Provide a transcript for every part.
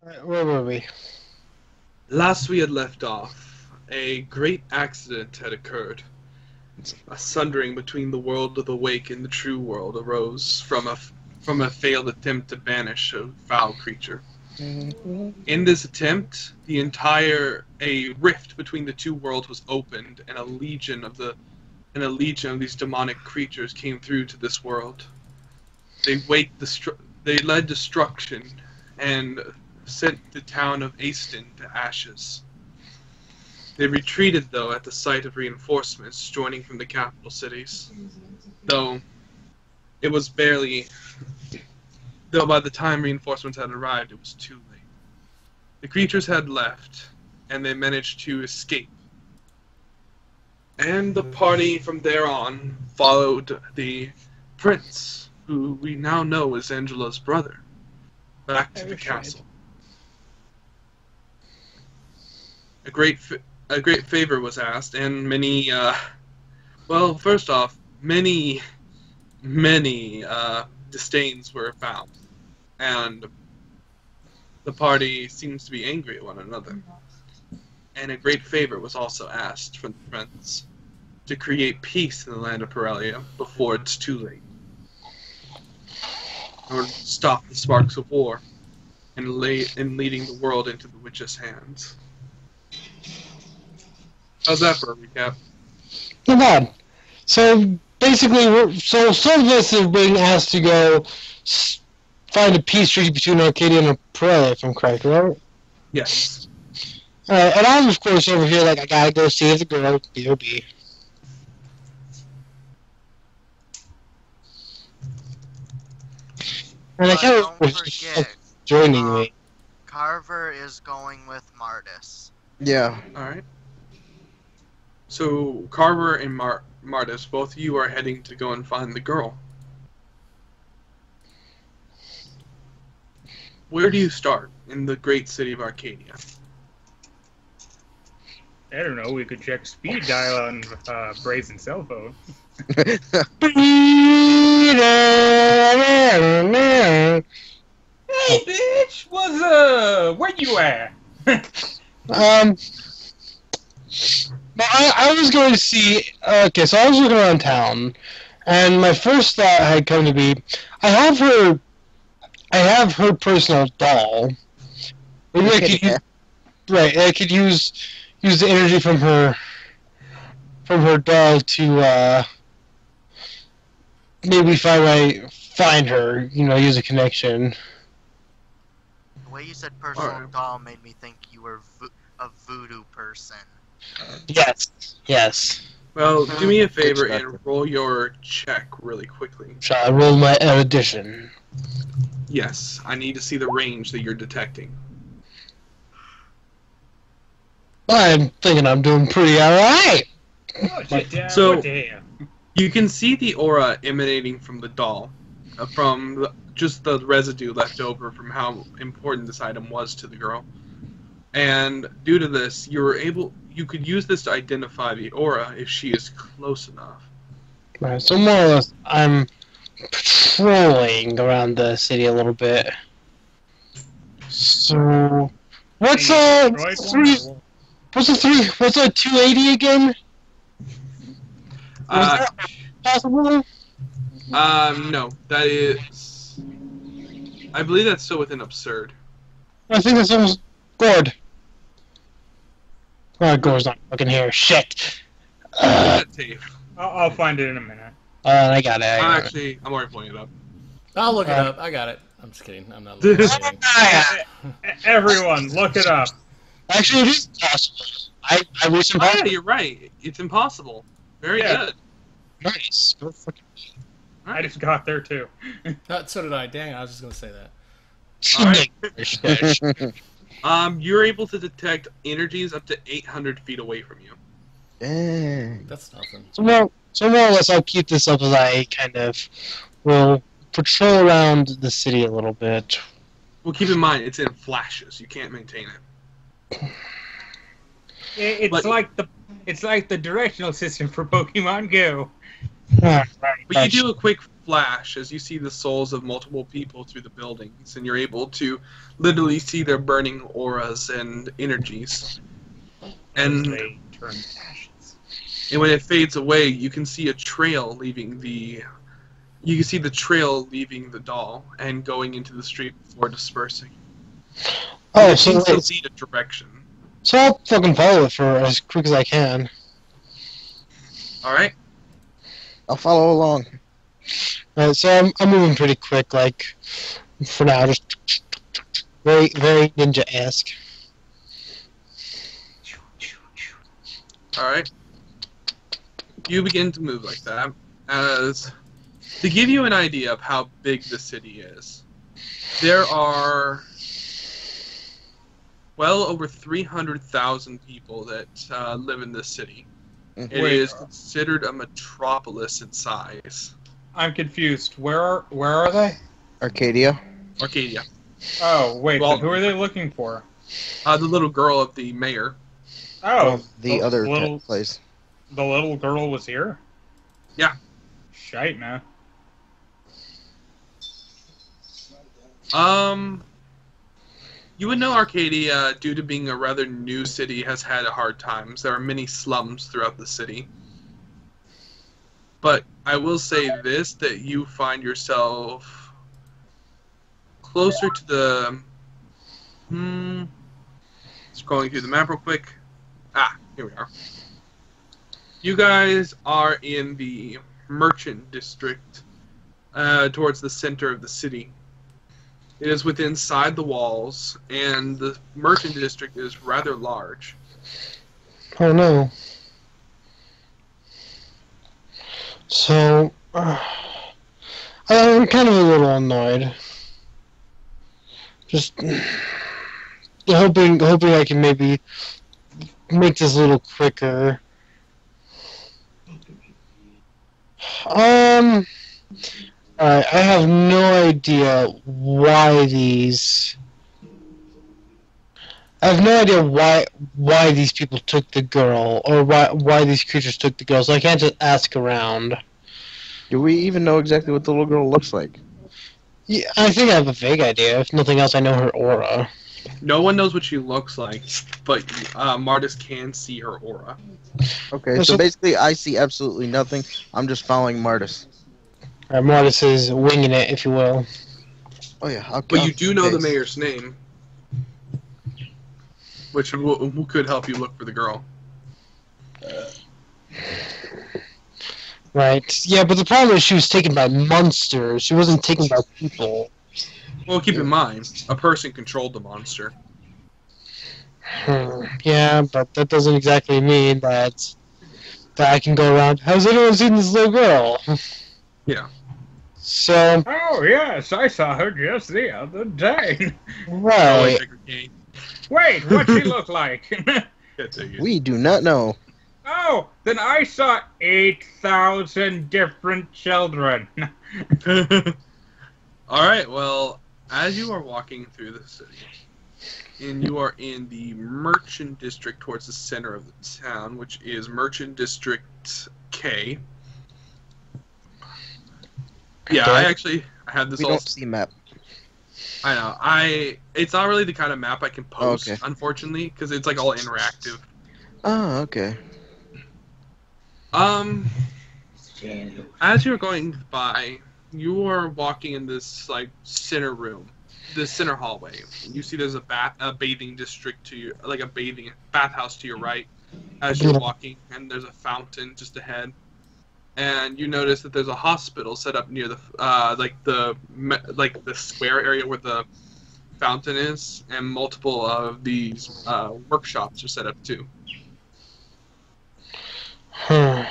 Where were we? Last we had left off, a great accident had occurred. A sundering between the world of the wake and the true world arose from a failed attempt to banish a foul creature. In this attempt, a rift between the two worlds was opened, and a legion of these demonic creatures came through to this world. They led destruction and sent the town of Aston to ashes. They retreated, though, at the sight of reinforcements joining from the capital cities. Though by the time reinforcements had arrived, it was too late. The creatures had left, and they managed to escape. And the party from there on followed the prince, who we now know is Angela's brother, back to the castle. A great favor was asked, and many disdains were found, and the party seems to be angry at one another. And a great favor was also asked from the prince to create peace in the land of Perelia before it's too late, or stop the sparks of war and leading the world into the witch's hands. How's that for a recap? Not bad. So basically, some of us are being asked to go find a peace treaty between Arcadia and Perelia, if I'm correct, right? Yes. And I'm of course over here like I gotta go save the girl. B.O.B. And I can't don't forget, joining me. Carver is going with Mardus. Yeah. Alright. So, Carver and Mardus, both of you are heading to go and find the girl. Where do you start in the great city of Arcadia? I don't know, we could check speed dial on Brazen cell phone. Hey, bitch! Where you at? I was going to see. Okay, so I was looking around town, and my first thought had come to be, I have her personal doll. Maybe I could use the energy from her doll to maybe find her. Use a connection. The way you said personal doll made me think you were a voodoo person. Yes. Well, do me a favor and roll your check really quickly. Shall I roll my erudition? Yes, I need to see the range that you're detecting. I'm thinking I'm doing pretty alright. Damn. You can see the aura emanating from the doll, just the residue left over from how important this item was to the girl. And due to this, you could use this to identify the aura if she is close enough. Right, so more or less, I'm patrolling around the city a little bit. So, what's a 280 again? Was that possible? No, that is. I believe that's still within absurd. I think that's almost Gord. Oh, Gord's not fucking here. Shit. I'll find it in a minute. I got it. I'm already pulling it up. I'll look it up. I got it. I'm just kidding. I'm not looking at it. Everyone, look it up. Actually, it is possible. I wish Yeah, you're right. It's impossible. Very good. Nice. Go fucking. I just got there too. So did I. Dang, I was just gonna say that. Alright. You're able to detect energies up to 800 feet away from you. Dang. That's nothing. So more or less, I'll keep this up as I kind of will patrol around the city a little bit. Well, keep in mind, it's in flashes. You can't maintain it. It's like the directional system for Pokemon Go. Right. But you do a quick flash as you see the souls of multiple people through the buildings, and you're able to literally see their burning auras and energies. And They turn ashes. And when it fades away, you can see a trail leaving the. You can see the trail leaving the doll and going into the street before dispersing. Oh, It so seems to wait, lead a direction. so I'll fucking follow it for as quick as I can. All right. I'll follow along. Alright, so I'm moving pretty quick, like, for now, just very, very ninja-esque. All right. You begin to move like that. As to give you an idea of how big the city is, there are well over 300,000 people that live in this city. It Wait. is considered a metropolis in size. I'm confused. Where are they? Arcadia. Arcadia. Oh, wait. Well- Then who are they looking for? The little girl of the mayor. Oh, The other little place. the little girl was here. Yeah. Shite, man. You would know Arcadia, due to being a rather new city, has had hard times. There are many slums throughout the city. But I will say this, that you find yourself closer to the... Scrolling through the map real quick. Ah, here we are. You guys are in the merchant district, towards the center of the city. It is within inside the walls, and the merchant district is rather large. Oh no. So, I'm kind of a little annoyed. Just hoping I can maybe make this a little quicker. Alright, I have no idea why these... I have no idea why these people took the girl, or why these creatures took the girl, so I can't just ask around. Do we even know exactly what the little girl looks like? Yeah, I think I have a vague idea. If nothing else, I know her aura. No one knows what she looks like, but Mardus can see her aura. Okay, So- so basically I see absolutely nothing. I'm just following Mardus. Mardus is winging it, if you will. Oh yeah, I'll But you do know the okay. mayor's name, which could help you look for the girl. Right. Yeah, but the problem is she was taken by monsters. She wasn't taken by people. Well, keep in mind, a person controlled the monster. Yeah, but that doesn't exactly mean that I can go around. Has anyone seen this little girl? Yeah. So, Oh yes, I saw her just the other day. Oh, right. wait, Baker King. Wait, what's she look like? Can't take it. We do not know. Oh, then I saw 8,000 different children. Alright, well, as you are walking through the city, and you are in the merchant district towards the center of the town, which is Merchant District K. Yeah, Okay. I have this We all... don't see map. I know. It's not really the kind of map I can post, Okay. unfortunately, because it's like all interactive. Oh, okay. As you're going by, you are walking in this like center room, this center hallway. You see there's a bathing district to your, like a bathhouse to your right, as you're walking, and there's a fountain just ahead. And you notice that there's a hospital set up near the the square area where the fountain is, and multiple of these workshops are set up too. So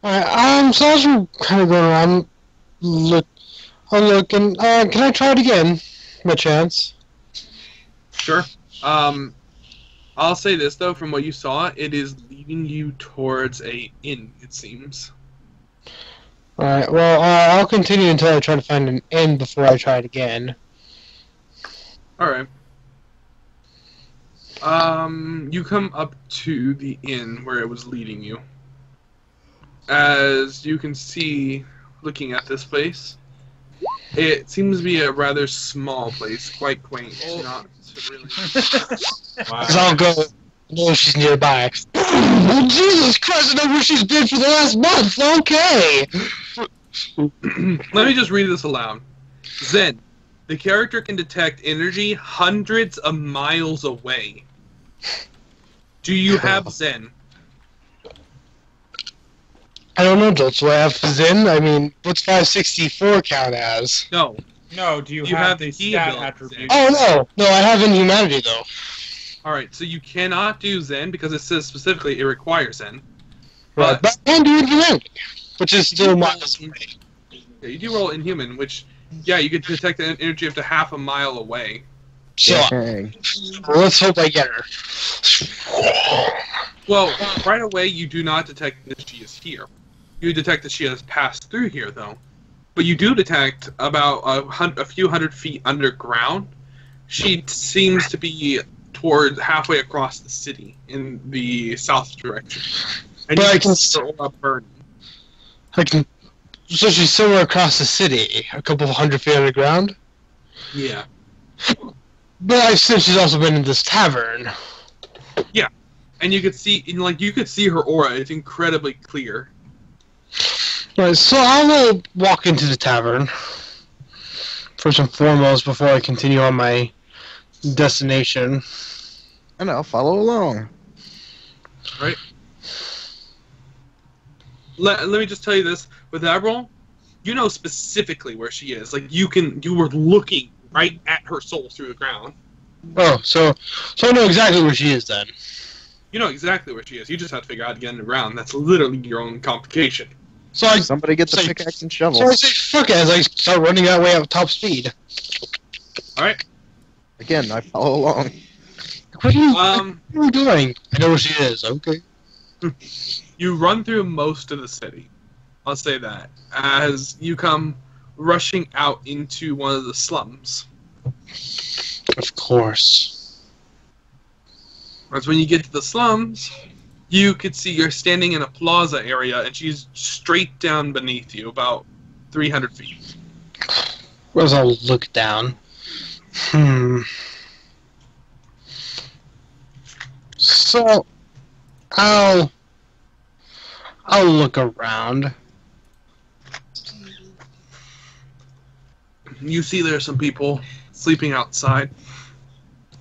as we're kind of going around, looking, can I try it again, by chance? Sure. I'll say this though, from what you saw, it is leading you towards a inn. It seems. Alright, well, I'll continue until I try to find an inn before I try it again. All right. You come up to the inn where it was leading you. as you can see, looking at this place, it seems to be a rather small place, quite quaint. Not really. Wow. I'll go. No, she's nearby. Well, Jesus Christ, I know where she's been for the last month. Okay. Let me just read this aloud. Zen. The character can detect energy hundreds of miles away. Do you have Zen? I don't know, Joltz. Do I have Zen? I mean, what's 564 count as? No. No, do you You have have the the key stat ability, attribute? Oh, no. No, I have Inhumanity, though. Alright, so you cannot do Zen because it says specifically it requires Zen. Right, but I can do Inhumanity, which is still miles away. Yeah, you do roll Inhuman, which, yeah, you can detect the energy up to half a mile away. So, Dang. well, let's hope I get her. Well, right away you do not detect that she is here. You detect that she has passed through here, though. But you do detect about a few hundred feet underground. She seems to be towards halfway across the city in the south direction. And But you I can see the aura burning. I can. So she's somewhere across the city, a couple of hundred feet underground. Yeah. But I've since she's also been in this tavern. And you could see, you could see her aura. It's incredibly clear. Right, so I'll walk into the tavern first and foremost before I continue on my destination. And I'll follow along. Right. Let me just tell you this: with that roll, you know specifically where she is. Like you were looking right at her soul through the ground. Oh, so I know exactly where she is then. You know exactly where she is. You just have to figure out how to get underground. That's literally your own complication. So I Somebody get the so- pickaxe and shovel. So I say fuck it as I start running that way at top speed. All right. Again, I follow along. What are you doing? I know where she is. Okay. You run through most of the city. I'll say that as you come rushing out into one of the slums. Of course. As when you get to the slums, you could see you're standing in a plaza area, and she's straight down beneath you, about 300 feet. Where's I'll look down? So I'll look around. You see there are some people sleeping outside.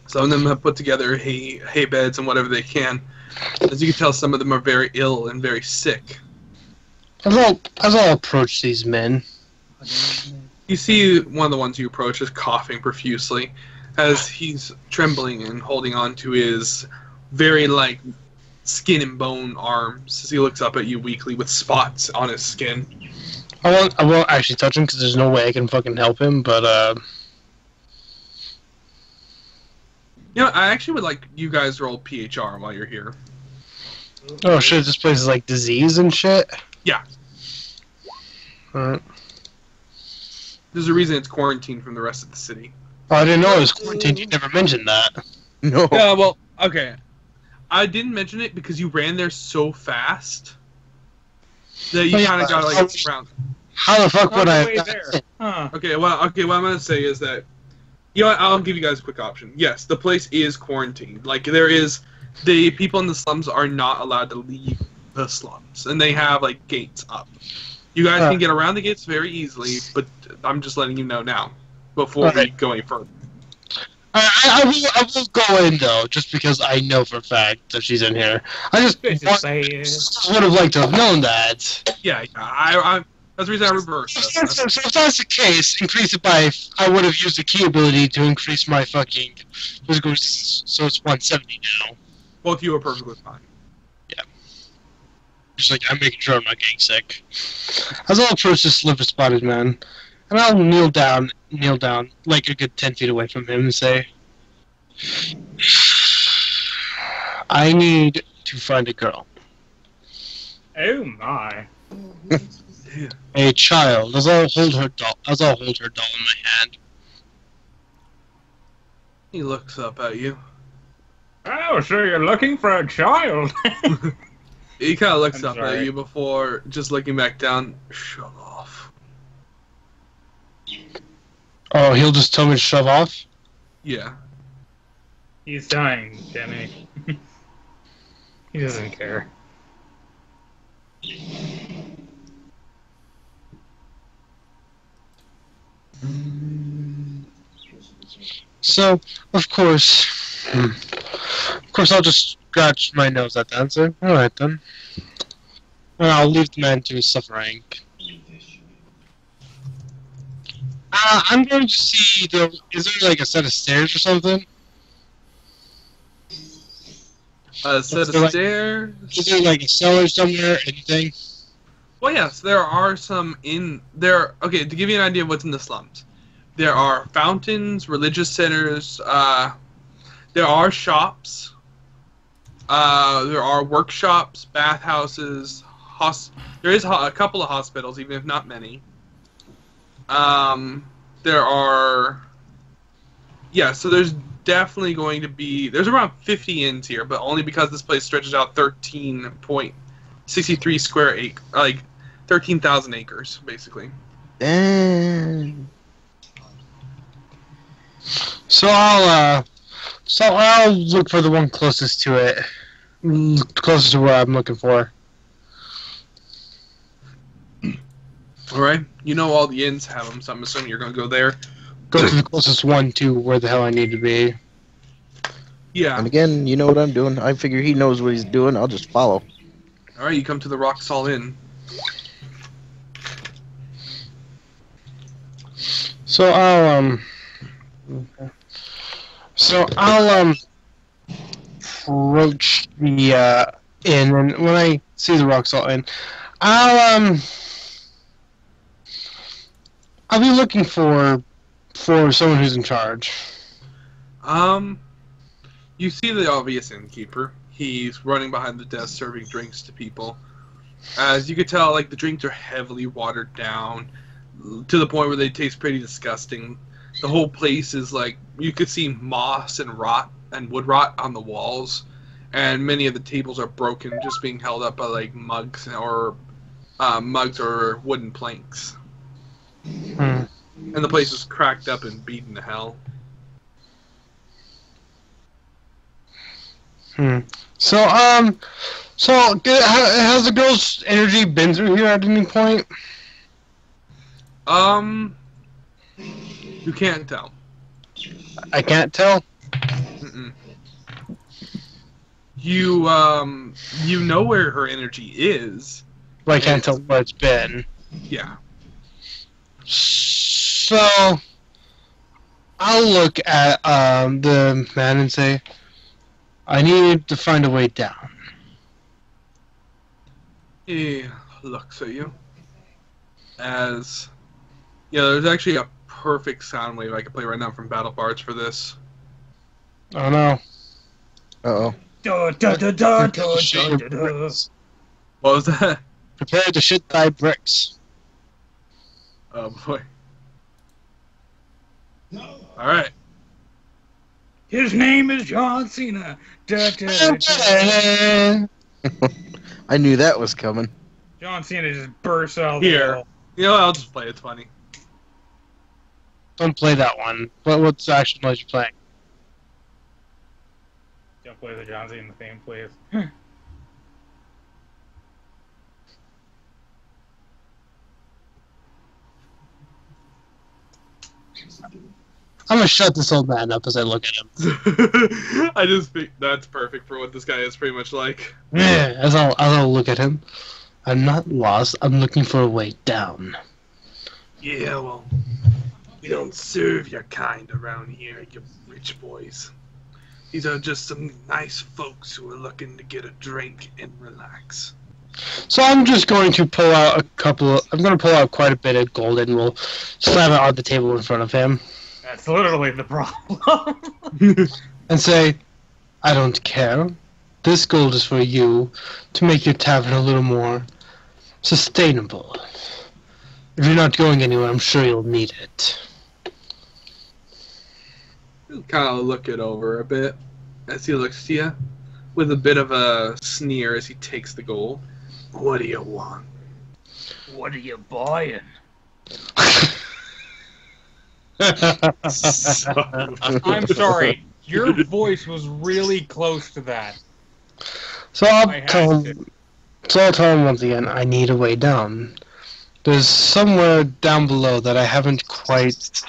Some of them have put together hay beds and whatever they can. As you can tell, some of them are very ill and very sick. As I'll approach these men. You see one of the ones you approach is coughing profusely as he's trembling and holding on to his very, skin and bone arms as he looks up at you weakly with spots on his skin. I won't actually touch him because there's no way I can fucking help him, but, You know, I actually would like you guys to roll PHR while you're here. oh shit, this place is like disease and shit? Yeah. Alright. There's a reason it's quarantined from the rest of the city. Oh, I didn't know it was quarantined. You never mentioned that. No. Yeah, well, okay. I didn't mention it because you ran there so fast that you Oh, yeah, kind of got around. How the fuck would On I? the way there. Huh. Okay, what I'm gonna say is that, you know what, I'll give you guys a quick option. Yes, the place is quarantined. The people in the slums are not allowed to leave the slums, and they have gates up. You guys can get around the gates very easily, but I'm just letting you know now before we go any further. I will go in though, just because I know for a fact that she's in here. I just would have liked to have known that. Yeah, I that's the reason I reversed it. So if that's the case, increase it by. I would have used the key ability to increase my fucking physical, so it's 170 now. Both of you are perfectly fine. Just I'm making sure I'm not getting sick. As I'll approach this liver-spotted man, and I'll kneel down like a good 10 feet away from him and say, I need to find a girl. Oh my. A child, as I'll hold her doll in my hand. He looks up at you. Oh, so you're looking for a child? He kind of looks I'm up sorry. at you before just looking back down. Shut off. Oh, he'll just tell me to shove off? Yeah. He's dying, Jimmy. He doesn't care. So, of course, I'll just scratch my nose at that and say, alright then. And I'll leave the man to his suffering. I'm going to see, is there like a set of stairs or something? A set Is of there, like- stairs. Is there like a cellar somewhere, anything? Well, yes, there are some in there. Okay, to give you an idea of what's in the slums, there are fountains, religious centers. There are shops. There are workshops, bathhouses. There is a couple of hospitals, even if not many. There are. Yeah, so there's definitely going to be. There's around 50 inns here, but only because this place stretches out 13.63 square acre, like 13,000 acres, basically. Damn. So I'll look for the one closest to it. Closest to where I'm looking for. All right, you know all the inns have them, so I'm assuming you're going to go there. Go to the closest one to where the hell I need to be. Yeah. And again, you know what I'm doing. I figure he knows what he's doing. I'll just follow. All right, you come to the Rock Salt Inn. So I'll approach the inn, and when I see the rock salt inn, I'll be looking for someone who's in charge. You see the obvious innkeeper. He's running behind the desk serving drinks to people. As you could tell, like, the drinks are heavily watered down to the point where they taste pretty disgusting. The whole place is like, you could see moss and rot and wood rot on the walls, and many of the tables are broken, just being held up by like mugs or wooden planks. And the place is cracked up and beaten to hell. So has the girl's energy been through here at any point? You can't tell. I can't tell. Mm-mm. You know where her energy is. But I can't tell where it's been. Yeah. So I'll look at the man and say, I need to find a way down. He looks at you. As there's actually a perfect sound wave I can play right now from Battle Bards for this. Oh no. Uh-oh. Da, da, da, da, da, da, da, da. What was that? Prepare to shit thy bricks. Oh boy. Alright. His name is John Cena. Da, da, da, da. I knew that was coming. John Cena just bursts out Here. the You know what, I'll just play it, it's funny. Don't play that one. What's the actual noise you're playing? Don't play the John Cena theme, please. I'm gonna shut this old man up as I look at him. I just think that's perfect for what this guy is pretty much like. Yeah, as I'll look at him. I'm not lost. I'm looking for a way down. Yeah, well, we don't serve your kind around here, you rich boys. These are just some nice folks who are looking to get a drink and relax. So I'm just going to pull out I'm going to pull out quite a bit of gold and we'll slam it on the table in front of him That's literally the problem. and say, I don't care. This gold is for you to make your tavern a little more sustainable. If you're not going anywhere, I'm sure you'll need it. He'll kind of look it over a bit as he looks to you. with a bit of a sneer as he takes the gold. What do you want? What are you buying? I'm sorry. Your voice was really close to that. So I'll tell him once again, I need a way down. There's somewhere down below that I haven't quite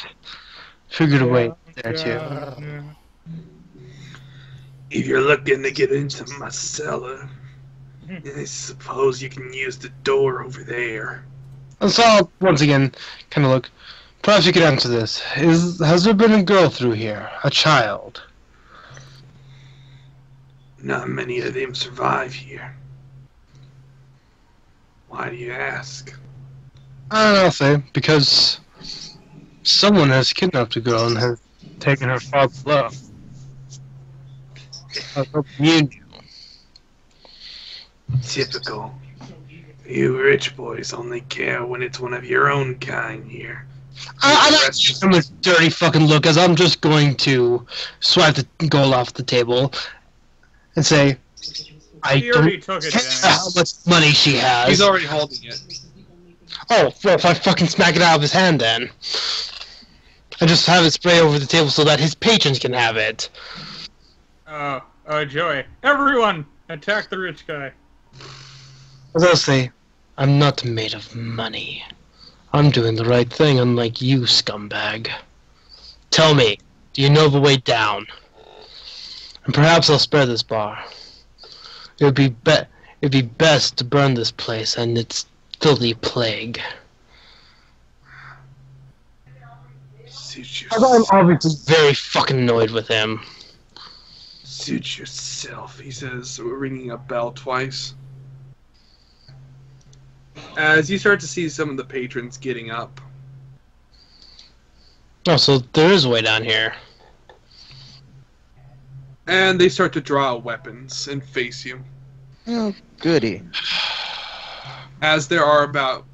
figured a way there to. If you're looking to get into my cellar, I suppose you can use the door over there. And so I'll once again kind of look. Perhaps you could answer this. Has there been a girl through here? A child? Not many of them survive here. Why do you ask? I'll say, because someone has kidnapped a girl and has taken her father's love. I hope you knew. Typical. You rich boys only care when it's one of your own kind here. I'm not giving him a dirty fucking look, as I'm just going to swipe the gold off the table and say, I don't care how much money she has. He's already holding it. Oh, well, if I fucking smack it out of his hand then. And just have it spray over the table so that his patrons can have it. Joey. Everyone, attack the rich guy. As I'll say, I'm not made of money. I'm doing the right thing, unlike you, scumbag. Tell me, do you know the way down? And perhaps I'll spare this bar. It'd be best to burn this place and its filthy plague. I'm obviously very fucking annoyed with him. Suit yourself, he says, ringing a bell twice. As you start to see some of the patrons getting up. Oh, so there is a way down here. And they start to draw weapons and face you. Oh, goody. As there are about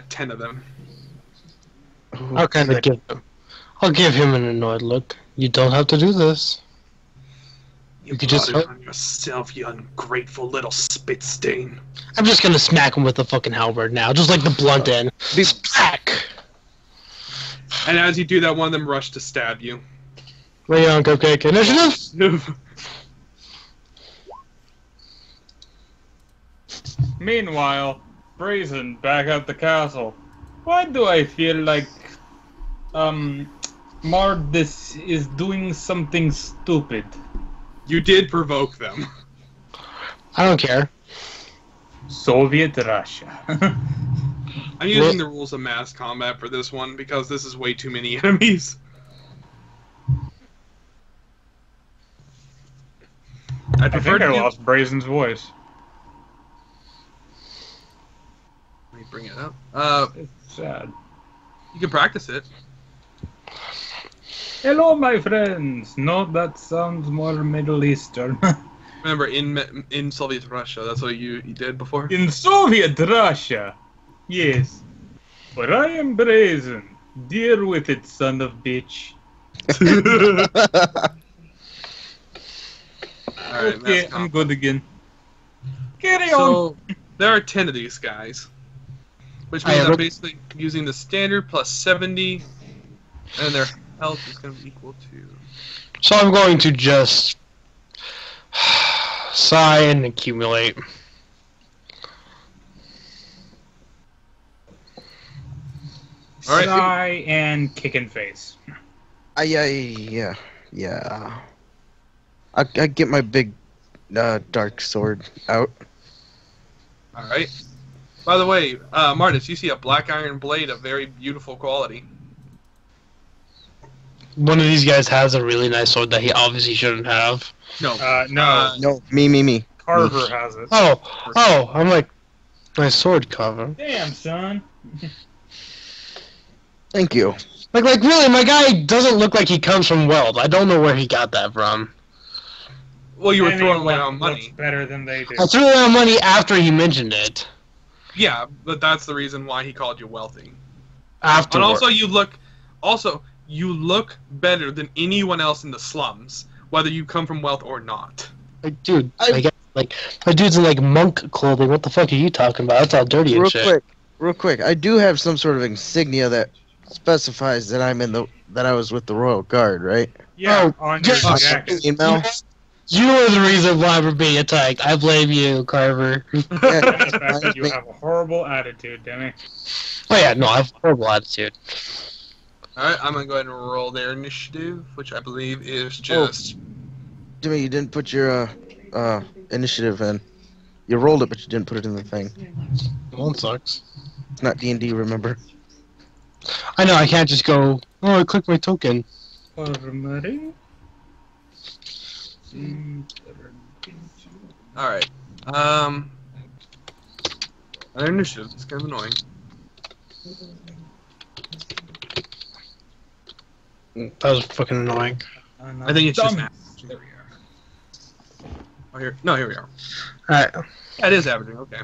10 of them. I'll give him an annoyed look. You don't have to do this. You could just on yourself, you ungrateful little spit stain. I'm just gonna smack him with the fucking halberd now, just like the blunt end. Smack! And as you do that, one of them rush to stab you. Lay on, Cupcake. Initiative! Meanwhile, Brazen back at the castle. Why do I feel like Mardus is doing something stupid? You did provoke them. I don't care. Soviet Russia. I'm using the rules of mass combat for this one because this is way too many enemies. I think I lost Brazen's voice. Let me bring it up. It's sad. You can practice it. Hello, my friends. No, that sounds more Middle Eastern. Remember, in Soviet Russia, that's what you did before? In Soviet Russia, yes. But I am Brazen. Deal with it, son of bitch. Alright, okay, I'm good again. Carry so, on. there are 10 of these guys. Which means I'm basically using the standard plus 70, and their health is going to be equal to... So I'm going to just sigh and accumulate. Alright. Sigh and kick in face. Yeah. I get my big dark sword out. Alright. By the way, Mardus, you see a black iron blade of very beautiful quality. One of these guys has a really nice sword that he obviously shouldn't have. No. No, me. Carver has it. Oh, I'm like, nice sword, Carver. Damn, son. Thank you. Like really, my guy doesn't look like he comes from wealth. I don't know where he got that from. Well, you were throwing away on money. Better than they do. I threw away on money after he mentioned it. Yeah, but that's the reason why he called you wealthy. After. And also, you look better than anyone else in the slums, whether you come from wealth or not. Like, dude, I- like my dude's in like monk clothing. What the fuck are you talking about? It's all dirty and shit. Real quick. I do have some sort of insignia that specifies that I was with the Royal Guard, right? Yeah, Oh, on your yes. jacket. Email. You are the reason why we're being attacked. I blame you, Carver. And the fact that you have a horrible attitude, Demi. Oh yeah, no, I have a horrible attitude. Alright, I'm gonna go ahead and roll their initiative, which I believe is just... Jimmy, you didn't put your initiative in. You rolled it, but you didn't put it in the thing. Well, it sucks. It's not D&D, remember? I know, I can't just go, oh, I clicked my token. Alright. Alright. Their initiative is kind of annoying. That was fucking annoying. I think it's just average. There we are. Oh, here we are. Alright. Yeah, it is averaging, okay.